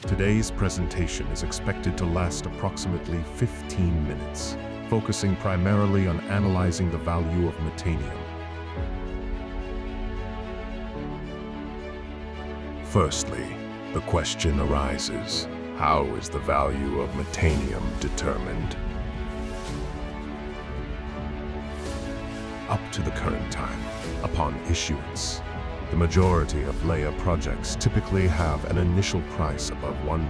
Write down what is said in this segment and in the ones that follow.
Today's presentation is expected to last approximately 15 minutes, focusing primarily on analyzing the value of Metanium. Firstly, the question arises, how is the value of Metanium determined? Up to the current time, upon issuance, the majority of LImôN projects typically have an initial price above $1,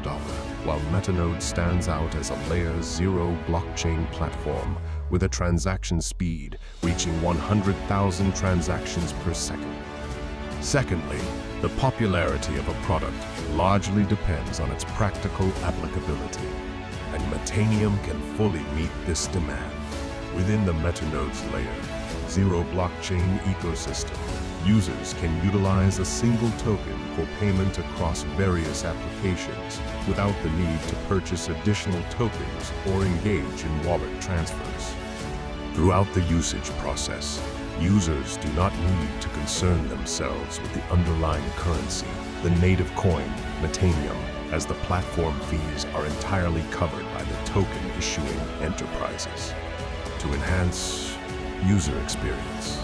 while Metanode's stands out as a Layer 0 blockchain platform with a transaction speed reaching 100,000 transactions per second. Secondly, the popularity of a product largely depends on its practical applicability, and Metanium can fully meet this demand. Within the Metanode's Layer 0 blockchain ecosystem, users can utilize a single token for payment across various applications without the need to purchase additional tokens or engage in wallet transfers. Throughout the usage process, users do not need to concern themselves with the underlying currency, the native coin, Metanium, as the platform fees are entirely covered by the token issuing enterprises. To enhance user experience,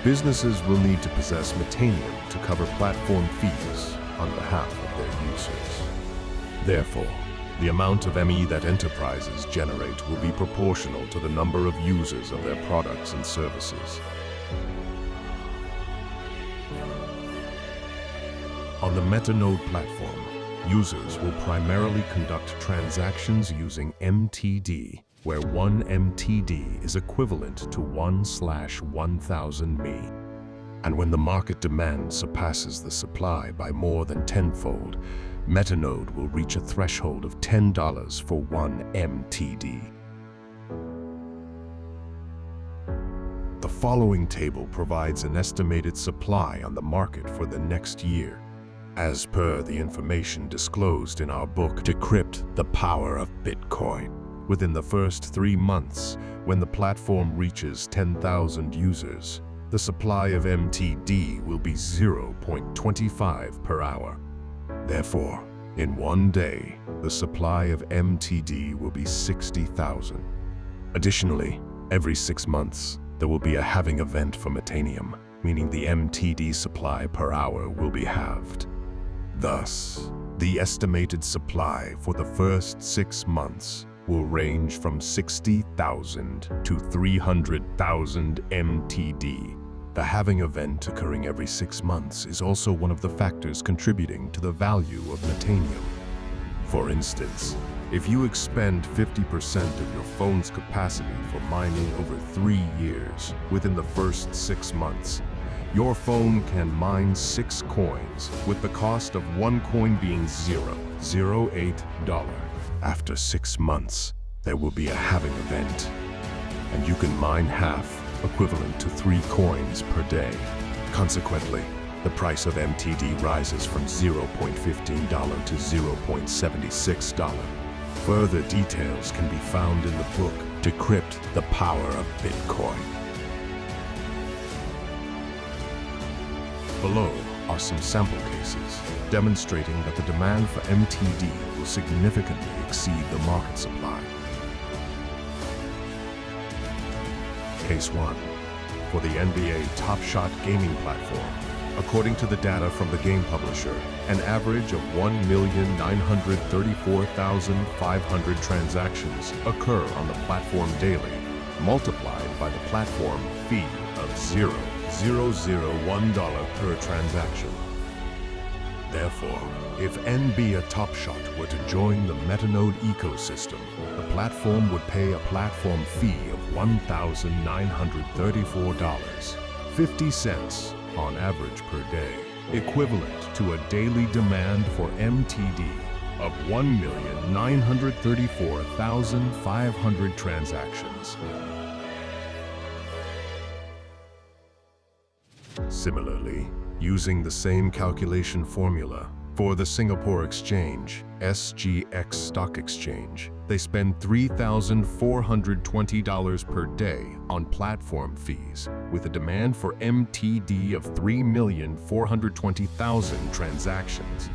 businesses will need to possess Metanium to cover platform fees on behalf of their users. Therefore, the amount of ME that enterprises generate will be proportional to the number of users of their products and services. On the Metanode platform, users will primarily conduct transactions using MTD, where 1 MTD is equivalent to 1/1000 ME. And when the market demand surpasses the supply by more than tenfold, Metanode will reach a threshold of $10 for 1 MTD. The following table provides an estimated supply on the market for the next year. As per the information disclosed in our book, Decrypt the Power of Bitcoin, within the first 3 months, when the platform reaches 10,000 users, the supply of MTD will be 0.25 per hour. Therefore, in one day, the supply of MTD will be 60,000. Additionally, every 6 months, there will be a halving event for Metanium, meaning the MTD supply per hour will be halved. Thus, the estimated supply for the first 6 months will range from 60,000 to 300,000 MTD. The halving event occurring every 6 months is also one of the factors contributing to the value of Metanium. For instance, if you expend 50% of your phone's capacity for mining over 3 years within the first 6 months, your phone can mine 6 coins, with the cost of 1 coin being $0.08. After 6 months, there will be a halving event, and you can mine half, equivalent to 3 coins per day. Consequently, the price of MTD rises from $0.15 to $0.76. Further details can be found in the book, Decrypt the Power of Bitcoin. Below are some sample cases demonstrating that the demand for MTD will significantly exceed the market supply. Case 1. For the NBA Top Shot gaming platform, according to the data from the game publisher, an average of 1,934,500 transactions occur on the platform daily, multiplied by the platform fee of $0.001 per transaction. Therefore, if NBA Top Shot were to join the Metanode ecosystem, the platform would pay a platform fee of $1,934.50 on average per day, equivalent to a daily demand for MTD of 1,934,500 transactions. Similarly, using the same calculation formula, for the Singapore Exchange, SGX Stock Exchange, they spend $3,420 per day on platform fees, with a demand for MTD of 3,420,000 transactions.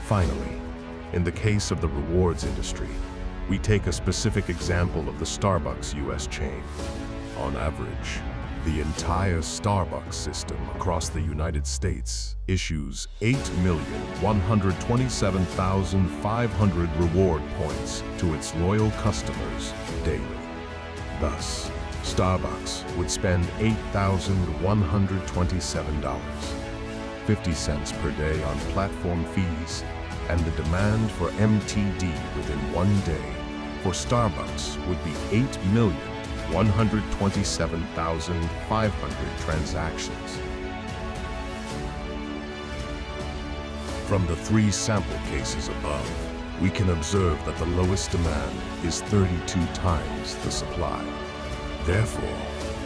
Finally, in the case of the rewards industry, we take a specific example of the Starbucks US chain. On average, the entire Starbucks system across the United States issues 8,127,500 reward points to its loyal customers daily. Thus, Starbucks would spend $8,127.50 per day on platform fees, and the demand for MTD within 1 day for Starbucks would be 8,127,500 transactions. From the 3 sample cases above, we can observe that the lowest demand is 32 times the supply. Therefore,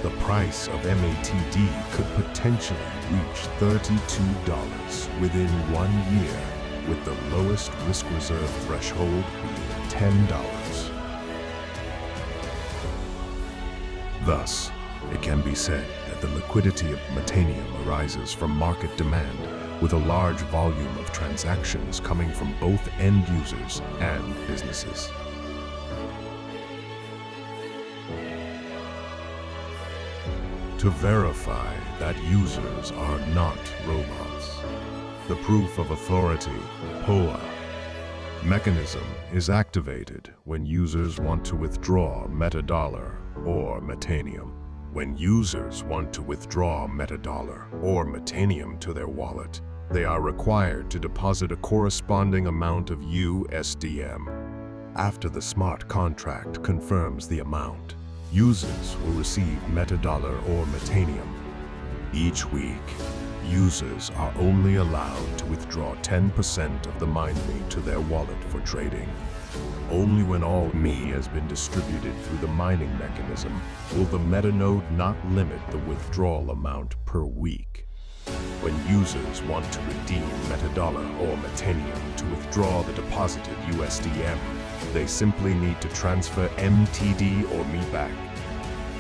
the price of MATD could potentially reach $32 within 1 year, with the lowest risk reserve threshold being $10. Thus, it can be said that the liquidity of Metanium arises from market demand, with a large volume of transactions coming from both end users and businesses. To verify that users are not robots, the proof of authority, POA, mechanism is activated when users want to withdraw metadollar or Metanium. When users want to withdraw metadollar or Metanium to their wallet, they are required to deposit a corresponding amount of USDM. After the smart contract confirms the amount, users will receive metadollar or Metanium. Each week, users are only allowed to withdraw 10% of the MineMe to their wallet for trading. Only when all ME has been distributed through the mining mechanism will the metanode not limit the withdrawal amount per week. When users want to redeem metadollar or Metanium to withdraw the deposited USDM, they simply need to transfer MTD or ME back.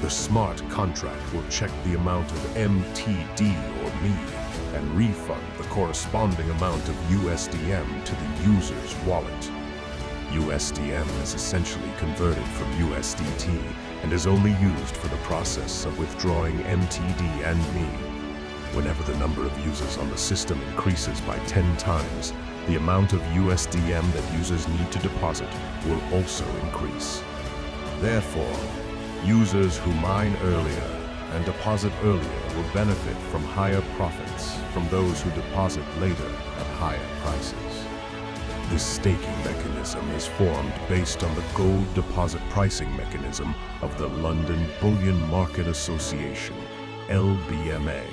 The smart contract will check the amount of MTD or ME and refund the corresponding amount of USDM to the user's wallet. USDM is essentially converted from USDT and is only used for the process of withdrawing MTD and ME. Whenever the number of users on the system increases by 10 times, the amount of USDM that users need to deposit will also increase. Therefore, users who mine earlier and deposit earlier will benefit from higher profits from those who deposit later at higher prices. This staking mechanism is formed based on the gold deposit pricing mechanism of the London Bullion Market Association, LBMA.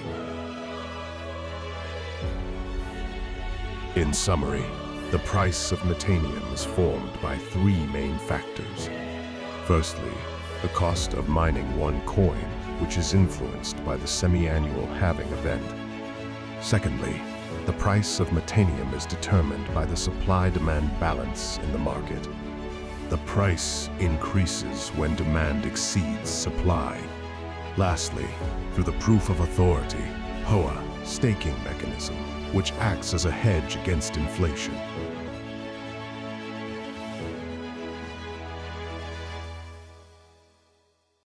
In summary, the price of Metanium is formed by 3 main factors. Firstly, the cost of mining one coin, which is influenced by the semi-annual halving event. Secondly, the price of Metanium is determined by the supply-demand balance in the market. The price increases when demand exceeds supply. Lastly, through the proof of authority, POA staking mechanism, which acts as a hedge against inflation.